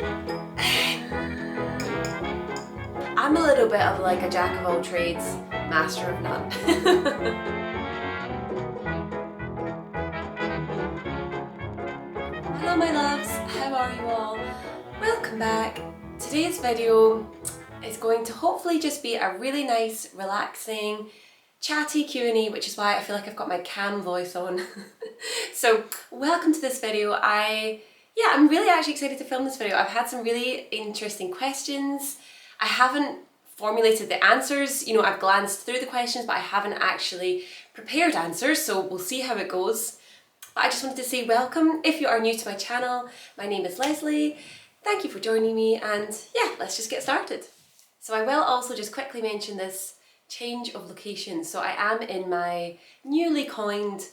I'm a little bit of like a jack of all trades, master of none. Hello my loves, how are you all? Welcome back. Today's video is going to hopefully just be a really nice, relaxing, chatty Q&A, which is why I feel like I've got my cam voice on. So welcome to this video. I'm really actually excited to film this video. I've had some really interesting questions. I haven't formulated the answers, I've glanced through the questions, but I haven't actually prepared answers, so we'll see how it goes. But I just wanted to say welcome if you are new to my channel. My name is Leslie. Thank you for joining me, and yeah, let's just get started. So I will also just quickly mention this change of location. So I am in my newly coined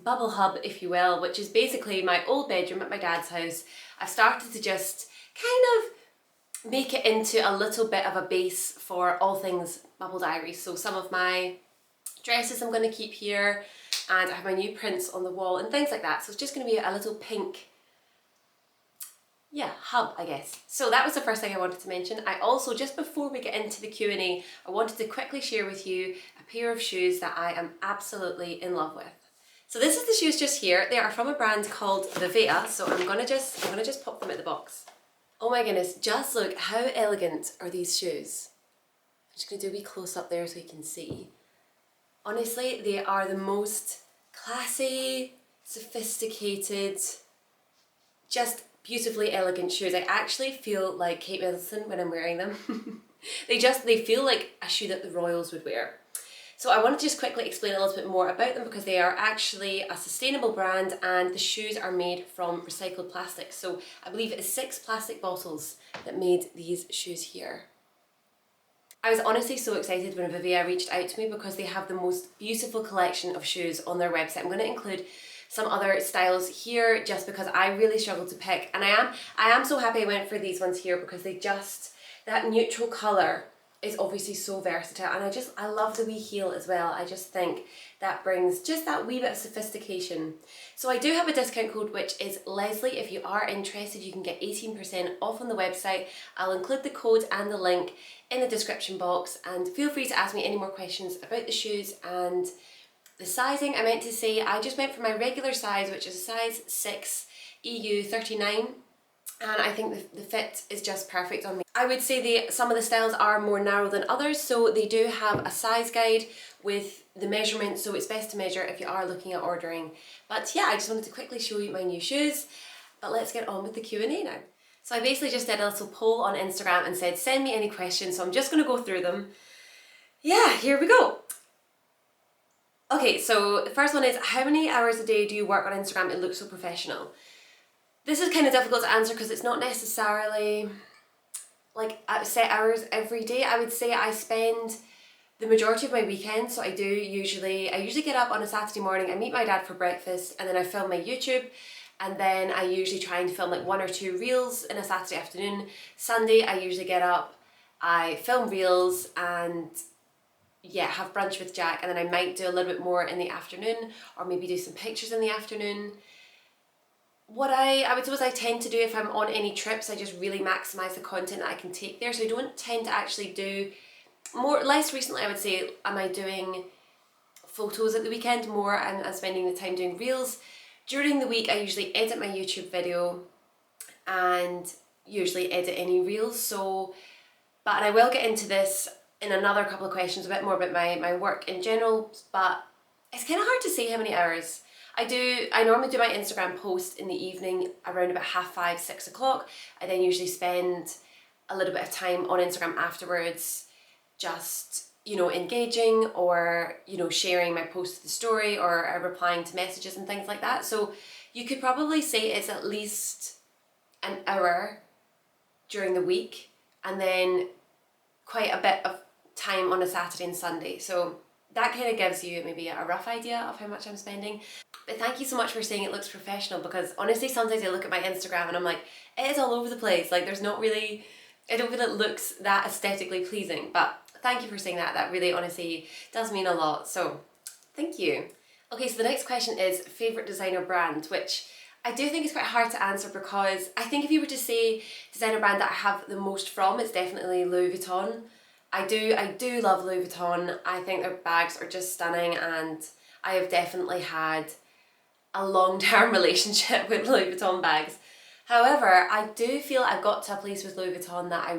bubble hub, if you will, which is basically my old bedroom at my dad's house. I've started to just kind of make it into a little bit of a base for all things Bubble Diaries. So some of my dresses I'm going to keep here, and I have my new prints on the wall and things like that. So it's just going to be a little pink, hub, I guess. So that was the first thing I wanted to mention. I also, just before we get into the Q&A, I wanted to quickly share with you a pair of shoes that I am absolutely in love with. So this is the shoes just here. They are from a brand called Vivaia, so I'm gonna just pop them in the box. Oh my goodness, just look how elegant are these shoes. I'm just gonna do a wee close up there so you can see. Honestly, they are the most classy, sophisticated, just beautifully elegant shoes. I actually feel like Kate Middleton when I'm wearing them. They feel like a shoe that the royals would wear. So I want to just quickly explain a little bit more about them, because they are actually a sustainable brand and the shoes are made from recycled plastic. So I believe it is 6 plastic bottles that made these shoes here. I was honestly so excited when Vivaia reached out to me because they have the most beautiful collection of shoes on their website. I'm going to include some other styles here just because I really struggled to pick, and I am so happy I went for these ones here because that neutral colour is obviously so versatile, and I love the wee heel as well. I just think that brings just that wee bit of sophistication. So I do have a discount code, which is Leslie. If you are interested, you can get 18% off on the website. I'll include the code and the link in the description box, and feel free to ask me any more questions about the shoes and the sizing. I meant to say I just went for my regular size, which is a size 6 EU 39. And I think the fit is just perfect on me. I would say some of the styles are more narrow than others, so they do have a size guide with the measurements, so it's best to measure if you are looking at ordering. But yeah, I just wanted to quickly show you my new shoes, but let's get on with the Q&A now. So I basically just did a little poll on Instagram and said send me any questions, so I'm just going to go through them. Yeah, here we go. Okay, so the first one is, how many hours a day do you work on Instagram? It looks so professional. This is kind of difficult to answer because it's not necessarily like set hours every day. I would say I spend the majority of my weekend, so I usually get up on a Saturday morning, I meet my dad for breakfast, and then I film my YouTube, and then I usually try and film like 1 or 2 reels in a Saturday afternoon. Sunday I usually get up, I film reels, and have brunch with Jack, and then I might do a little bit more in the afternoon, or maybe do some pictures in the afternoon. What I would suppose I tend to do if I'm on any trips, I just really maximise the content that I can take there. So I don't tend to actually do less recently I would say, am I doing photos at the weekend more, and I'm spending the time doing reels. During the week I usually edit my YouTube video and usually edit any reels. And I will get into this in another couple of questions, a bit more about my work in general, but it's kind of hard to say how many hours. I normally do my Instagram post in the evening around about 5:30, 6 o'clock. I then usually spend a little bit of time on Instagram afterwards, just, engaging or, sharing my post to the story or replying to messages and things like that. So you could probably say it's at least an hour during the week, and then quite a bit of time on a Saturday and Sunday. So that kind of gives you maybe a rough idea of how much I'm spending. But thank you so much for saying it looks professional, because honestly sometimes I look at my Instagram and I'm like, it is all over the place. Like I don't feel it looks that aesthetically pleasing. But thank you for saying that. That really honestly does mean a lot. So thank you. Okay, so the next question is favourite designer brand, which I do think is quite hard to answer, because I think if you were to designer brand that I have the most from is definitely Louis Vuitton. I do love Louis Vuitton. I think their bags are just stunning, and I have definitely had a long-term relationship with Louis Vuitton bags. However, I do feel I've got to a place with Louis Vuitton that I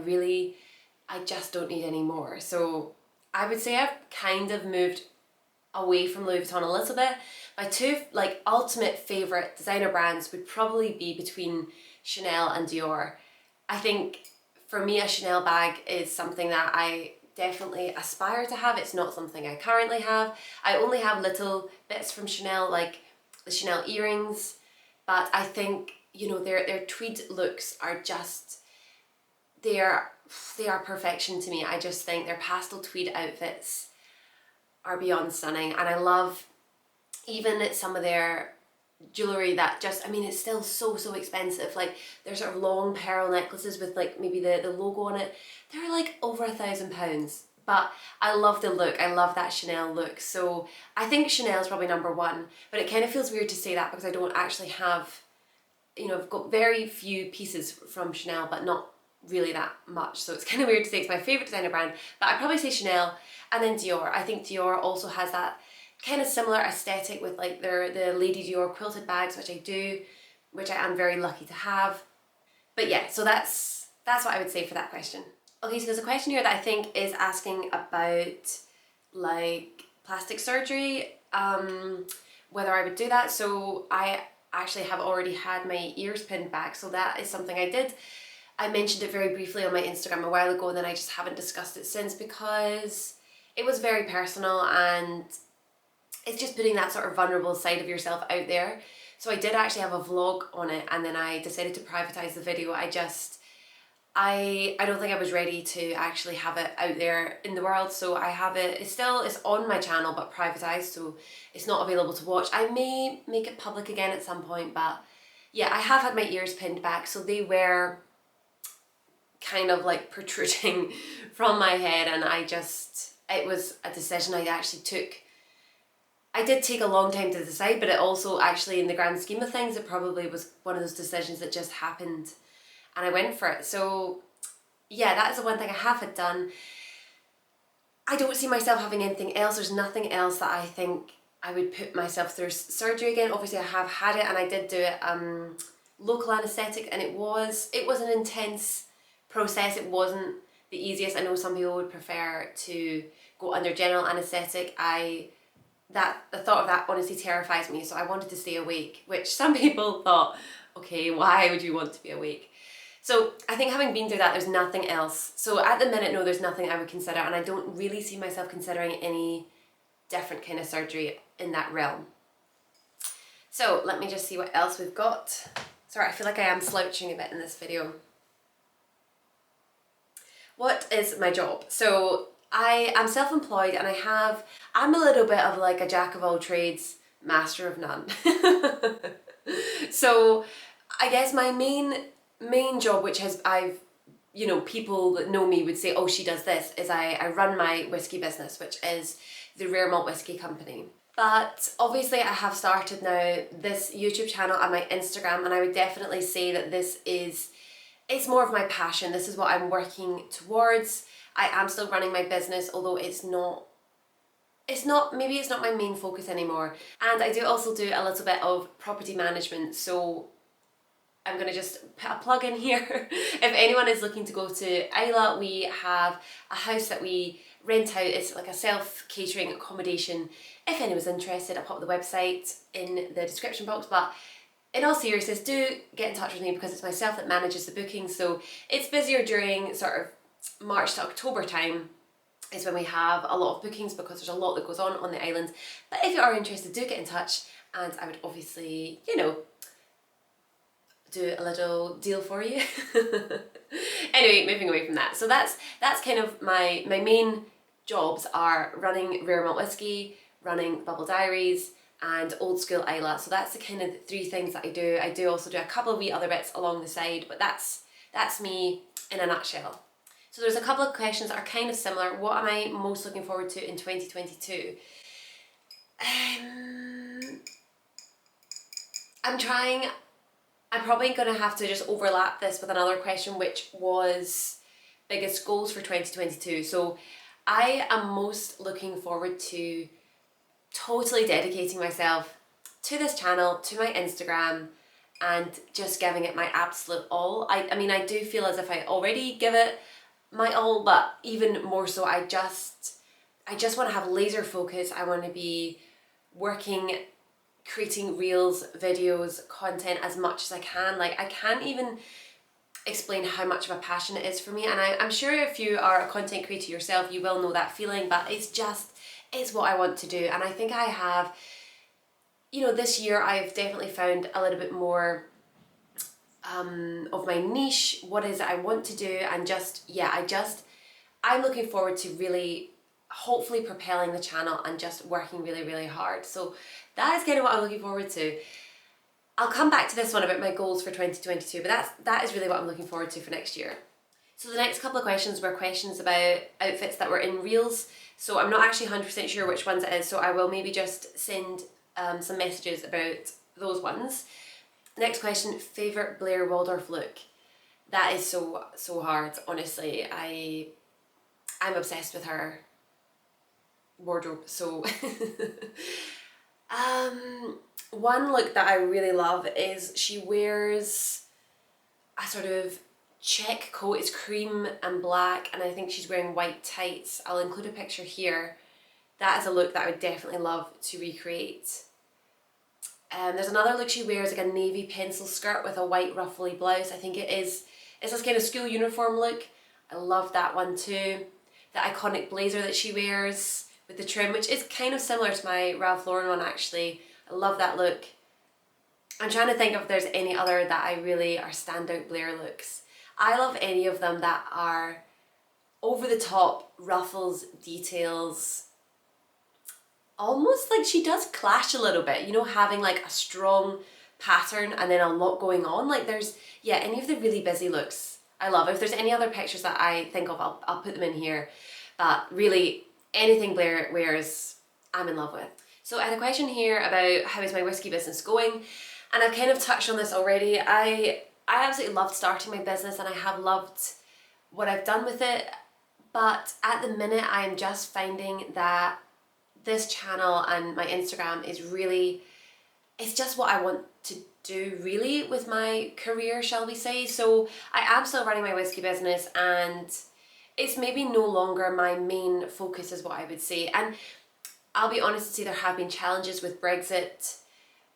just don't need any more. So I would say I've kind of moved away from Louis Vuitton a little bit. My two like ultimate favourite designer brands would probably be between Chanel and Dior. I think for me a Chanel bag is something that I definitely aspire to have. It's not something I currently have. I only have little bits from Chanel, like the Chanel earrings, but I think, you know, their tweed looks are just, they are perfection to me. I just think their pastel tweed outfits are beyond stunning, and I love even some of their jewellery that just, I mean, it's still so expensive. Like their sort of long pearl necklaces with like maybe the logo on it, they're like over £1,000. But I love the look, I love that Chanel look. So I think Chanel is probably number one, but it kind of feels weird to say that because I don't actually have, you know, I've got very few pieces from Chanel, but not really that much. So it's kind of weird to say it's my favourite designer brand, but I'd probably say Chanel and then Dior. I think Dior also has that kind of similar aesthetic with like the Lady Dior quilted bags, which I am very lucky to have. But yeah, so that's what I would say for that question. Okay, so there's a question here that I think is asking about like plastic surgery, whether I would do that. So I actually have already had my ears pinned back, so that is something I did. I mentioned it very briefly on my Instagram a while ago, and then I just haven't discussed it since because it was very personal and it's just putting that sort of vulnerable side of yourself out there. So I did actually have a vlog on it, and then I decided to privatize the video. I don't think I was ready to actually have it out there in the world, so I have it, it's on my channel but privatized, so it's not available to watch. I may make it public again at some point, but yeah, I have had my ears pinned back, so they were kind of like protruding from my head, and it was a decision I actually took. I did take a long time to decide, but it also actually, in the grand scheme of things, it probably was one of those decisions that just happened and I went for it. So yeah, that is the one thing I have had done. I don't see myself having anything else. There's nothing else that I think I would put myself through surgery again. Obviously I have had it, and I did do it local anaesthetic, and it was an intense process. It wasn't the easiest. I know some people would prefer to go under general anaesthetic. The thought of that honestly terrifies me, so I wanted to stay awake, which some people thought, okay, why would you want to be awake? So I think having been through that, there's nothing else. So at the minute, no, there's nothing I would consider, and I don't really see myself considering any different kind of surgery in that realm. So let me just see what else we've got. Sorry, I feel like I am slouching a bit in this video. What is my job? So I am self-employed, and I'm a little bit of like a jack of all trades, master of none. So I guess my main job, which you know, people that know me would say, oh, she does this, is I run my whiskey business, which is the Rare Malt Whiskey Company. But obviously I have started now this YouTube channel and my Instagram, and I would definitely say that it's more of my passion. This is what I'm working towards. I am still running my business, although maybe it's not my main focus anymore. And I do also do a little bit of property management, so I'm going to just put a plug in here. If anyone is looking to go to Isla, we have a house that we rent out. It's like a self-catering accommodation. If anyone's interested, I'll pop the website in the description box. But in all seriousness, do get in touch with me because it's myself that manages the booking. So it's busier during sort of March to October time is when we have a lot of bookings, because there's a lot that goes on the island. But if you are interested, do get in touch, and I would obviously, you know, do a little deal for you. Anyway, moving away from that. So that's kind of my main jobs are running Rare Malt Whiskey, running Bubble Diaries, and Old School Isla. So that's the kind of three things that I do. I do also do a couple of wee other bits along the side, but that's me in a nutshell. So there's a couple of questions that are kind of similar. What am I most looking forward to in 2022? I'm trying I'm probably going to have to just overlap this with another question, which was biggest goals for 2022. So I am most looking forward to totally dedicating myself to this channel, to my Instagram, and just giving it my absolute all. I mean, I do feel as if I already give it my all, but even more so, I just want to have laser focus. I want to be working, creating reels, videos, content as much as I can. Like, I can't even explain how much of a passion it is for me, and I'm sure if you are a content creator yourself, you will know that feeling, but it's what I want to do. And I think I have, you know, this year I've definitely found a little bit more of my niche, what is it I want to do, and I'm looking forward to really hopefully propelling the channel and just working really, really hard. So that is kind of what I'm looking forward to. I'll come back to this one about my goals for 2022, but that is really what I'm looking forward to for next year. So the next couple of questions were questions about outfits that were in reels. So I'm not actually 100% sure which ones it is, so I will maybe just send some messages about those ones. Next question, favourite Blair Waldorf look. That is so hard, honestly. I'm obsessed with her wardrobe, so one look that I really love is she wears a sort of check coat. It's cream and black, and I think she's wearing white tights. I'll include a picture here. That is a look that I would definitely love to recreate. There's another look she wears, like a navy pencil skirt with a white ruffly blouse. I think it's this kind of school uniform look. I love that one too. The iconic blazer that she wears with the trim, which is kind of similar to my Ralph Lauren one actually. I love that look. I'm trying to think if there's any other that I really are standout Blair looks. I love any of them that are over the top, ruffles, details. Almost like she does clash a little bit, you know, having like a strong pattern and then a lot going on. Like there's, yeah, any of the really busy looks I love. If there's any other pictures that I think of, I'll put them in here. But really, anything Blair wears, I'm in love with. So I had a question here about how is my whiskey business going? And I've kind of touched on this already. I absolutely loved starting my business, and I have loved what I've done with it. But at the minute, I am just finding that this channel and my Instagram is really, it's just what I want to do really with my career, shall we say. So I am still running my whiskey business, and it's maybe no longer my main focus is what I would say. And I'll be honest and say there have been challenges with Brexit,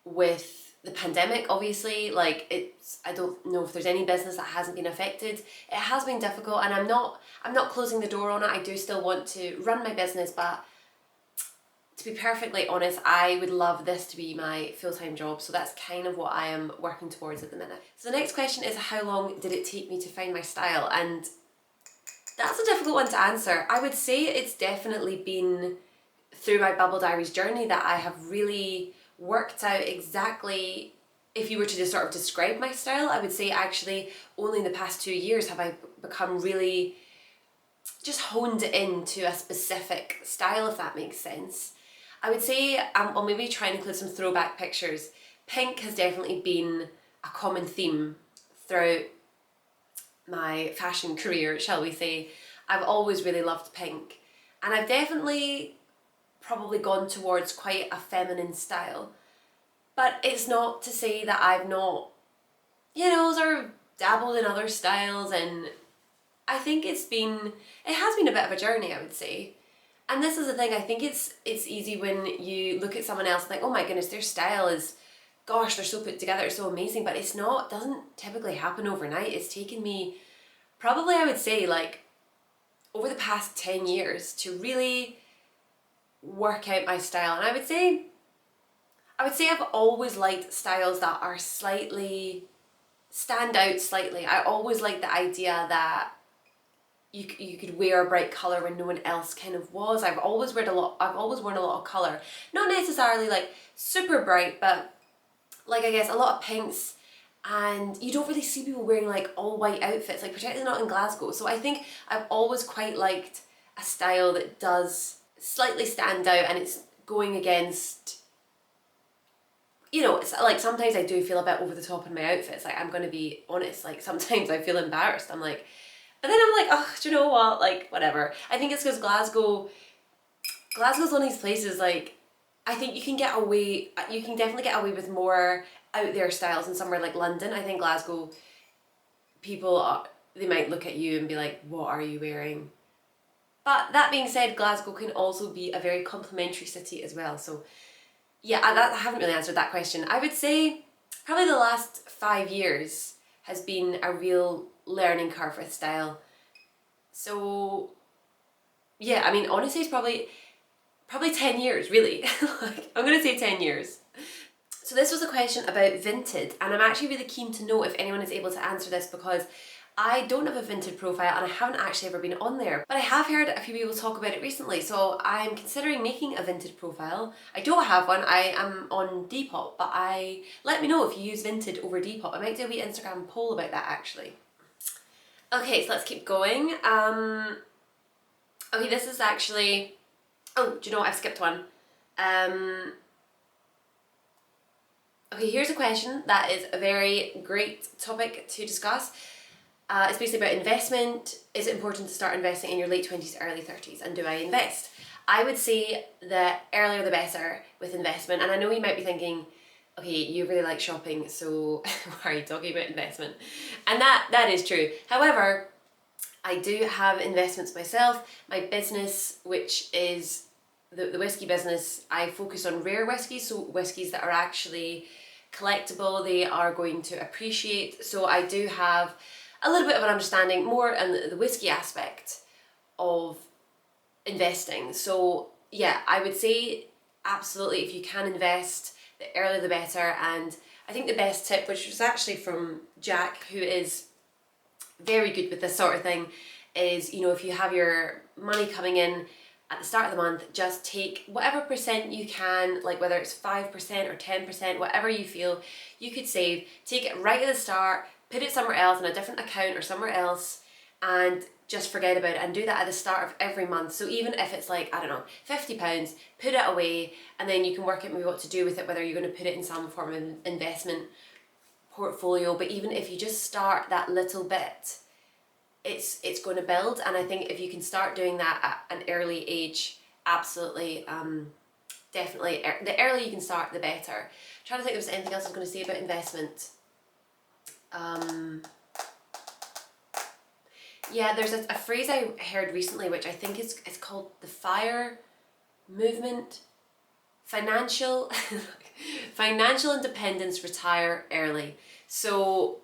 with the pandemic, obviously. Like I don't know if there's any business that hasn't been affected. It has been difficult, and I'm not closing the door on it. I do still want to run my business, but to be perfectly honest, I would love this to be my full-time job. So that's kind of what I am working towards at the minute. So the next question is, how long did it take me to find my style? And that's a difficult one to answer. I would say it's definitely been through my Bubble Diaries journey that I have really worked out exactly, if you were to just sort of describe my style, I would say actually only in the past 2 years have I become really just honed into a specific style, if that makes sense. I would say I'll maybe try and include some throwback pictures. Pink has definitely been a common theme throughout my fashion career, shall we say. I've always really loved pink, and I've definitely probably gone towards quite a feminine style. But it's not to say that I've not, you know, sort of dabbled in other styles, and I think it has been a bit of a journey, I would say. And this is the thing, I think it's easy when you look at someone else and think, oh my goodness, their style is, gosh, they're so put together, it's so amazing, but it's not, doesn't typically happen overnight. It's taken me probably, I would say, like over the past 10 years to really work out my style. And I would say I've always liked styles that are slightly, stand out slightly. I always liked the idea that you could wear a bright colour when no one else kind of was. I've always worn a lot of colour. Not necessarily like super bright, but like I guess a lot of pinks, and you don't really see people wearing like all white outfits, like particularly not in Glasgow. So I think I've always quite liked a style that does slightly stand out, and it's going against you know, it's like sometimes I do feel a bit over the top in my outfits. Like, I'm going to be honest, like sometimes I feel embarrassed. I'm like, and then I'm like, oh, do you know what? Like, whatever. I think it's because Glasgow's one of these places, like, I think you can definitely get away with more out there styles than somewhere like London. I think Glasgow, they might look at you and be like, what are you wearing? But that being said, Glasgow can also be a very complimentary city as well. So yeah, I haven't really answered that question. I would say probably the last 5 years has been a real learning curve with style. So yeah, I mean, honestly, it's probably 10 years, really. Like, I'm gonna say 10 years. So this was a question about Vinted, and I'm actually really keen to know if anyone is able to answer this, because I don't have a Vinted profile and I haven't actually ever been on there, but I have heard a few people talk about it recently, so I'm considering making a Vinted profile. I don't have one, I am on Depop, but let me know if you use Vinted over Depop. I might do a wee Instagram poll about that actually. Okay, so let's keep going. Okay, this is actually, oh, do you know what, I've skipped one. Okay, here's a question that is a very great topic to discuss. It's basically about investment. Is it important to start investing in your late 20s to early 30s, and do I invest? I would say the earlier the better with investment, and I know you might be thinking, okay, you really like shopping, so why are you talking about investment? And that is true. However, I do have investments myself. My business, which is the whiskey business, I focus on rare whiskies, so whiskies that are actually collectible, they are going to appreciate. So I do have a little bit of an understanding more on the whiskey aspect of investing. So yeah, I would say absolutely, if you can invest, the earlier the better. And I think the best tip, which was actually from Jack, who is very good with this sort of thing, is, you know, if you have your money coming in at the start of the month, just take whatever percent you can, like whether it's 5% or 10%, whatever you feel you could save, take it right at the start, put it somewhere else in a different account or somewhere else, and just forget about it, and do that at the start of every month. So even if it's like, I don't know, £50, put it away, and then you can work out maybe what to do with it, whether you're going to put it in some form of investment portfolio. But even if you just start that little bit, it's going to build. And I think if you can start doing that at an early age, absolutely, definitely, the earlier you can start, the better. I'm trying to think if there's anything else I was going to say about investment. Yeah, there's a phrase I heard recently, which I think it's called the FIRE movement. Financial independence, retire early. So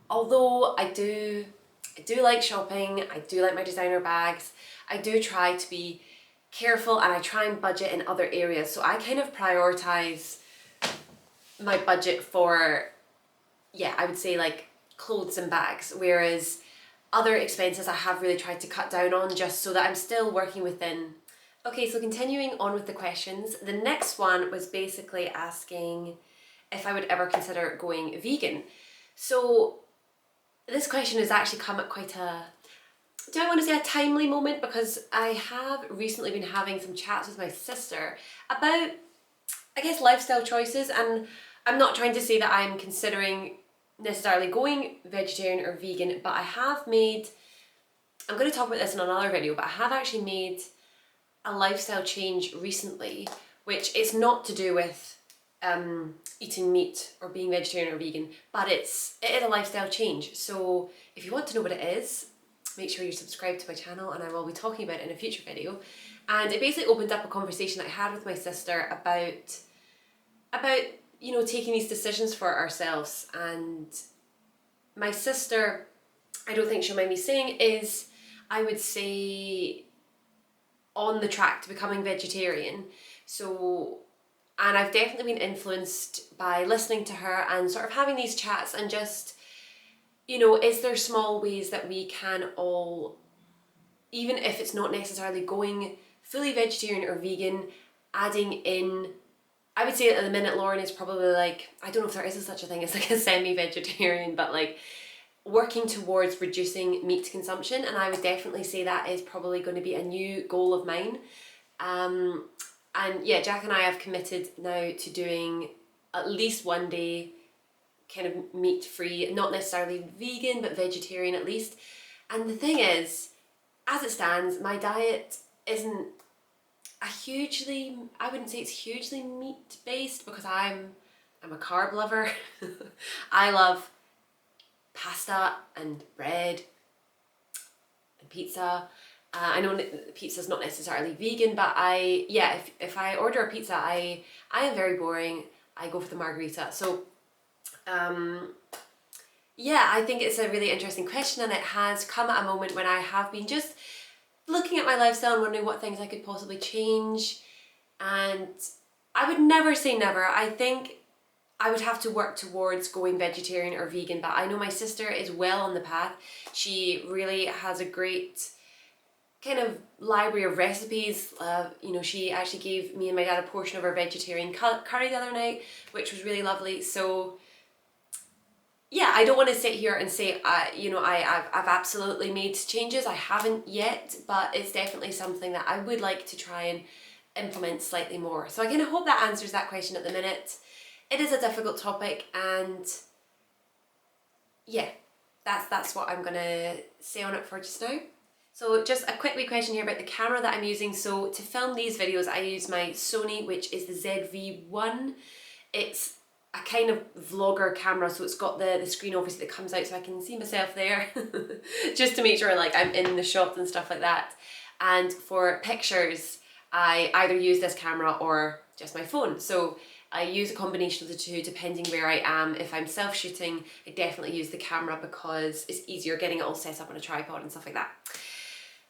although I do like shopping, I do like my designer bags, I do try to be careful, and I try and budget in other areas. So I kind of prioritize my budget for, yeah, I would say like clothes and bags, whereas other expenses I have really tried to cut down on, just so that I'm still working within. Okay, so continuing on with the questions, the next one was basically asking if I would ever consider going vegan. So this question has actually come at quite a, do I want to say a timely moment, because I have recently been having some chats with my sister about, I guess, lifestyle choices, and I'm not trying to say that I'm considering necessarily going vegetarian or vegan, but I have made, I'm going to talk about this in another video, but I have actually made a lifestyle change recently, which is not to do with eating meat or being vegetarian or vegan, but it is a lifestyle change. So if you want to know what it is, make sure you're subscribed to my channel, and I will be talking about it in a future video. And it basically opened up a conversation that I had with my sister about you know, taking these decisions for ourselves. And my sister, I don't think she'll mind me saying, is, I would say, on the track to becoming vegetarian. So, and I've definitely been influenced by listening to her and sort of having these chats, and just, you know, is there small ways that we can all, even if it's not necessarily going fully vegetarian or vegan, adding in, I would say at the minute Lauren is probably like, I don't know if there is such a thing as like a semi-vegetarian, but like working towards reducing meat consumption. And I would definitely say that is probably going to be a new goal of mine. And yeah, Jack and I have committed now to doing at least one day kind of meat-free, not necessarily vegan, but vegetarian at least. And the thing is, as it stands, my diet isn't I wouldn't say it's hugely meat-based, because I'm a carb lover. I love pasta and bread and pizza. I know pizza's not necessarily vegan, but if I order a pizza, I am very boring. I go for the margarita. So yeah, I think it's a really interesting question, and it has come at a moment when I have been just looking at my lifestyle and wondering what things I could possibly change. And I would never say never. I think I would have to work towards going vegetarian or vegan, but I know my sister is well on the path. She really has a great kind of library of recipes. You know, she actually gave me and my dad a portion of her vegetarian curry the other night, which was really lovely. So yeah, I don't want to sit here and say, I've absolutely made changes. I haven't yet, but it's definitely something that I would like to try and implement slightly more. So I kind of hope that answers that question at the minute. It is a difficult topic, and yeah, that's what I'm gonna say on it for just now. So just a quick wee question here about the camera that I'm using. So to film these videos, I use my Sony, which is the ZV-1. It's a kind of vlogger camera, so it's got the screen obviously that comes out so I can see myself there just to make sure like I'm in the shot and stuff like that. And for pictures, I either use this camera or just my phone. So I use a combination of the two depending where I am. If I'm self-shooting, I definitely use the camera because it's easier getting it all set up on a tripod and stuff like that.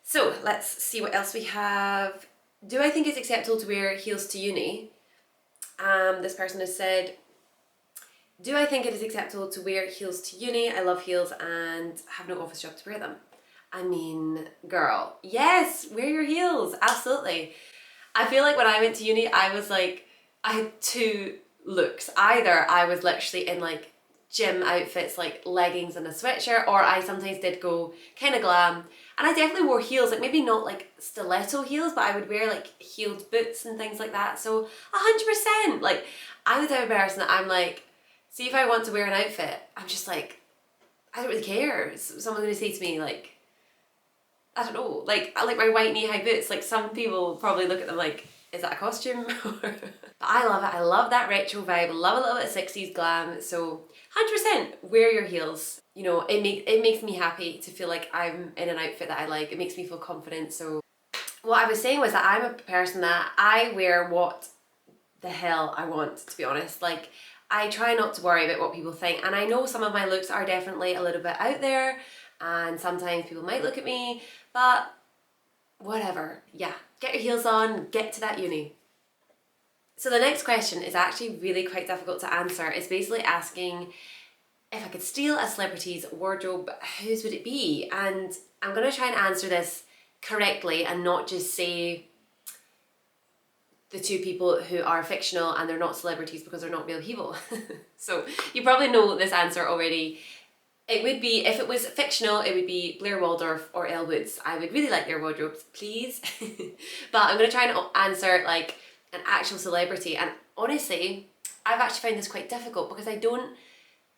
So let's see what else we have. Do I think it's acceptable to wear heels to uni? This person has said, do I think it is acceptable to wear heels to uni? I love heels and have no office job to wear them. I mean, girl, yes, wear your heels, absolutely. I feel like when I went to uni, I had two looks. Either I was literally in like gym outfits, like leggings and a sweatshirt, or I sometimes did go kind of glam. And I definitely wore heels, like maybe not like stiletto heels, but I would wear like heeled boots and things like that. So 100%, like I'm the type of person that I'm like, see if I want to wear an outfit, I'm just like, I don't really care. Is someone going to say to me like, I don't know, like I like my white knee-high boots, like some people probably look at them like, is that a costume? But I love it. I love that retro vibe. I love a little bit of 60s glam. So 100% wear your heels. You know, it makes me happy to feel like I'm in an outfit that I like. It makes me feel confident. So what I was saying was that I'm a person that I wear what the hell I want, to be honest. Like I try not to worry about what people think. And I know some of my looks are definitely a little bit out there and sometimes people might look at me, but whatever. Yeah, get your heels on, get to that uni. So the next question is actually really quite difficult to answer. It's basically asking, if I could steal a celebrity's wardrobe, whose would it be? And I'm going to try and answer this correctly and not just say the two people who are fictional and they're not celebrities because they're not real people. So you probably know this answer already. It would be, if it was fictional, it would be Blair Waldorf or Elle Woods. I would really like their wardrobes, please. But I'm going to try and answer like an actual celebrity. And honestly, I've actually found this quite difficult because I don't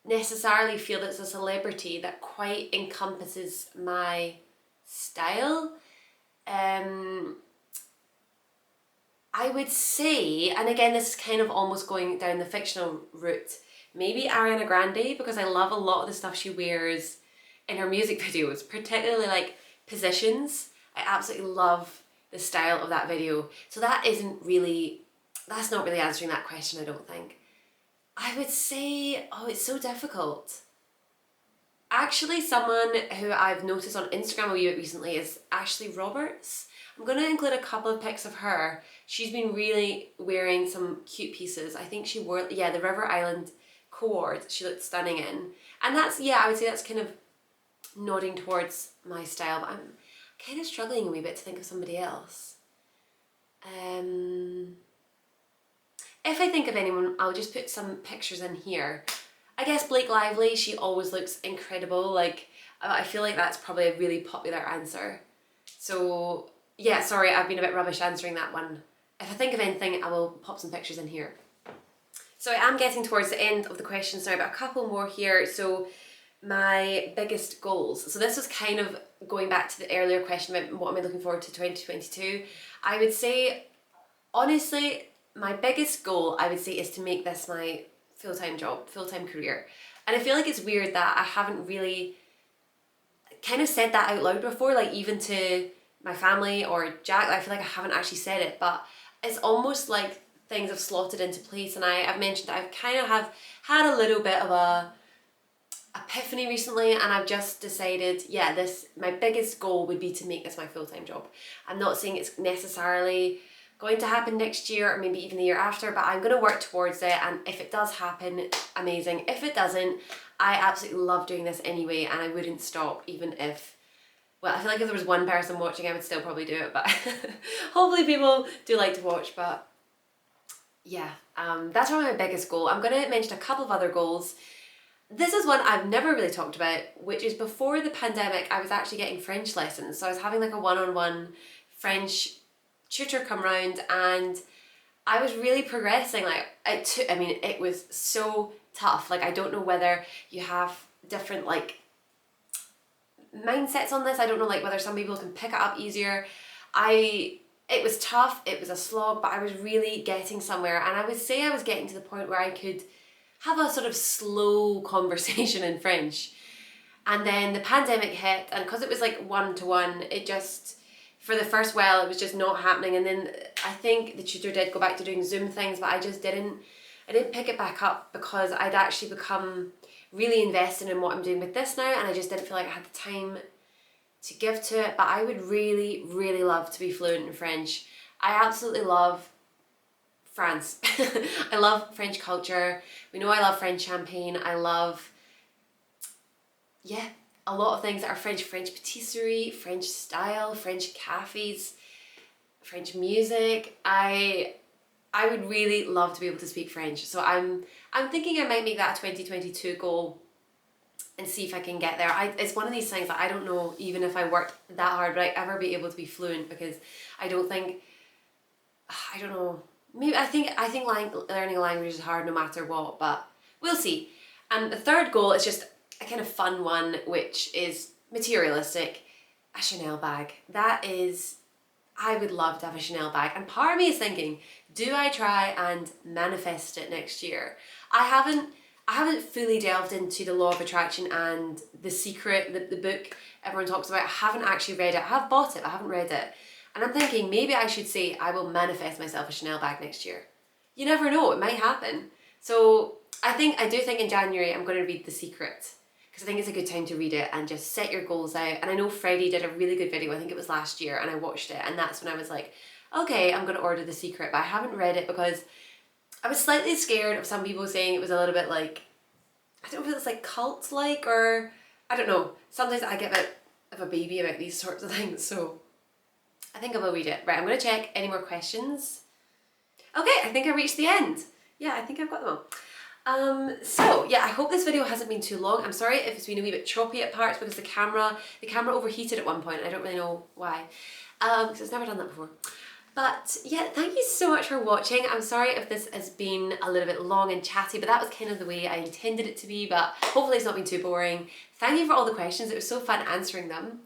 necessarily feel that it's a celebrity that quite encompasses my style. I would say, and again, this is kind of almost going down the fictional route, maybe Ariana Grande, because I love a lot of the stuff she wears in her music videos, particularly like Positions. I absolutely love the style of that video. So that's not really answering that question, I don't think. I would say, oh, it's so difficult. Actually, someone who I've noticed on Instagram a wee bit recently is Ashley Roberts. I'm going to include a couple of pics of her. She's been really wearing some cute pieces. I think she wore, the River Island cord she looked stunning in. And that's, I would say that's kind of nodding towards my style, but I'm kind of struggling a wee bit to think of somebody else. If I think of anyone, I'll just put some pictures in here. I guess Blake Lively, she always looks incredible. Like, I feel like that's probably a really popular answer. So, yeah, sorry, I've been a bit rubbish answering that one. If I think of anything, I will pop some pictures in here. So I am getting towards the end of the questions now, but a couple more here. So my biggest goals. So this was kind of going back to the earlier question about what am I looking forward to 2022. I would say, honestly, my biggest goal, I would say, is to make this my full-time job, full-time career. And I feel like it's weird that I haven't really kind of said that out loud before, like even to my family or Jack. I feel like I haven't actually said it, but it's almost like things have slotted into place. And I've mentioned that I've kind of have had a little bit of a epiphany recently, and I've just decided, yeah, my biggest goal would be to make this my full-time job. I'm not saying it's necessarily going to happen next year or maybe even the year after, but I'm going to work towards it, and if it does happen, amazing. If it doesn't, I absolutely love doing this anyway, and I wouldn't stop even if, well, I feel like if there was one person watching, I would still probably do it, but hopefully people do like to watch. But yeah, that's probably my biggest goal. I'm going to mention a couple of other goals. This is one I've never really talked about, which is before the pandemic, I was actually getting French lessons. So I was having like a one-on-one French tutor come round, and I was really progressing. Like it was so tough. Like, I don't know whether you have different like mindsets on this. I don't know like whether some people can pick it up easier. It was tough, it was a slog, but I was really getting somewhere, and I would say I was getting to the point where I could have a sort of slow conversation in French. And then the pandemic hit, and because it was like one-to-one, it just, for the first while, it was just not happening. And then I think the tutor did go back to doing Zoom things, but I didn't pick it back up because I'd actually become really invested in what I'm doing with this now, and I just didn't feel like I had the time to give to it. But I would really, really love to be fluent in French. I absolutely love France. I love French culture. We know I love French champagne. I love, yeah, a lot of things that are French patisserie, French style, French cafes, French music. I would really love to be able to speak French. So I'm thinking I might make that a 2022 goal and see if I can get there. It's one of these things that I don't know, even if I worked that hard, would I ever be able to be fluent, because I don't know. Maybe I think learning a language is hard no matter what, but we'll see. And the third goal is just a kind of fun one, which is materialistic. A Chanel bag. I would love to have a Chanel bag. And part of me is thinking, do I try and manifest it next year? I haven't fully delved into the Law of Attraction and The Secret, the book everyone talks about. I haven't actually read it. I have bought it, but I haven't read it. And I'm thinking maybe I should say I will manifest myself a Chanel bag next year. You never know, it might happen. So I do think in January I'm going to read The Secret, because I think it's a good time to read it and just set your goals out. And I know Freddie did a really good video, I think it was last year, and I watched it, and that's when I was like, okay, I'm going to order The Secret. But I haven't read it because I was slightly scared of some people saying it was a little bit like, I don't know if it's like cult-like, or I don't know. Sometimes I get a bit of a baby about these sorts of things, so I think I will read it. Right, I'm going to check any more questions. Okay, I think I reached the end. Yeah, I think I've got them all. So yeah, I hope this video hasn't been too long. I'm sorry if it's been a wee bit choppy at parts, because the camera overheated at one point. I don't really know why, because it's never done that before. But yeah, thank you so much for watching. I'm sorry if this has been a little bit long and chatty, but that was kind of the way I intended it to be, but hopefully it's not been too boring. Thank you for all the questions. It was so fun answering them.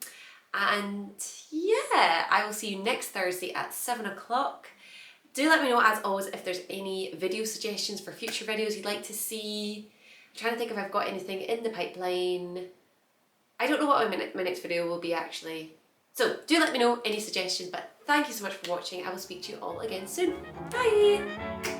And yeah, I will see you next Thursday at 7 o'clock. Do let me know, as always, if there's any video suggestions for future videos you'd like to see. I'm trying to think if I've got anything in the pipeline. I don't know what my next video will be, actually. So do let me know any suggestions, but thank you so much for watching. I will speak to you all again soon. Bye!